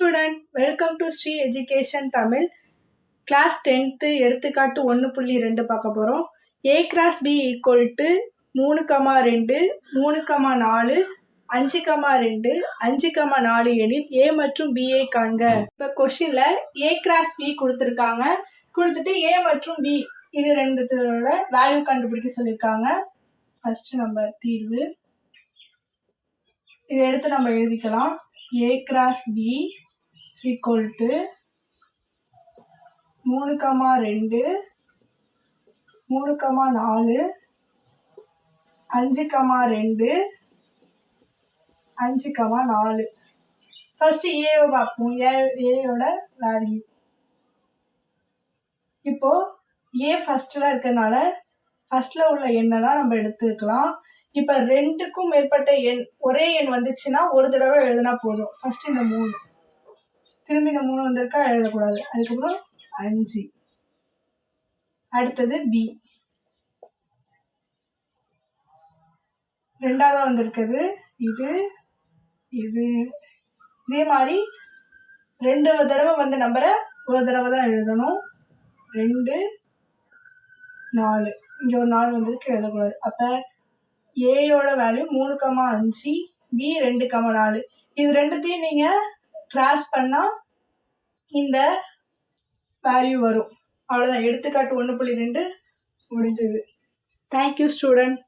Student, welcome to Sri education Tamil. Class 10th எடுத்துக்காட்டு 1.2 பார்க்க போகிறோம். a cross b equal to 3,2 3,4 5,2 5,4 எனில் a மற்றும் b ஐ காண்க. இப்போ கொஸ்டின்ல a கிராஸ் b கொடுத்துருக்காங்க. கொடுத்துட்டு a மற்றும் b இது ரெண்டுத்தோட வேல்யூ கண்டுபிடிக்க சொல்லியிருக்காங்க. ஃபர்ஸ்ட் நம்ம தீர்வு இதை எடுத்து நம்ம எழுதிக்கலாம். a cross b equal to 3,2 3,4 5,2 5,4. First ஏவை பார்ப்போம். ஏயோட வேல்யூ இப்போ ஏ ஃபர்ஸ்ட்ல இருக்கிறதுனால ஃபர்ஸ்ட்ல உள்ள எண்ணெல்லாம் நம்ம எடுத்துக்கலாம். இப்போ 2க்கும் மேற்பட்ட எண் ஒரே எண் வந்துச்சுன்னா ஒரு தடவை எழுதினா போதும். ஃபர்ஸ்ட் இந்த 3 திரும்பி இந்த 3 வந்திருக்கா எழுதக்கூடாது. அதுக்கப்புறம் 5. அடுத்தது பி ரெண்டாவது வந்திருக்குது இது இது இதே மாதிரி 2 தடவை வந்த நம்பரை ஒரு தடவை தான் எழுதணும். 2 4 இங்க ஒரு 4 வந்திருக்கு எழுதக்கூடாது. அப்ப ஏயோட வேல்யூ 3,5 பி 2,4. இது ரெண்டுத்தையும் நீங்க கிராஸ் பண்ணா இந்த வேல்யூ வரும். அவ்வளவுதான். எடுத்துக்காட்டு 1.2 முடிஞ்சது. Thank you student.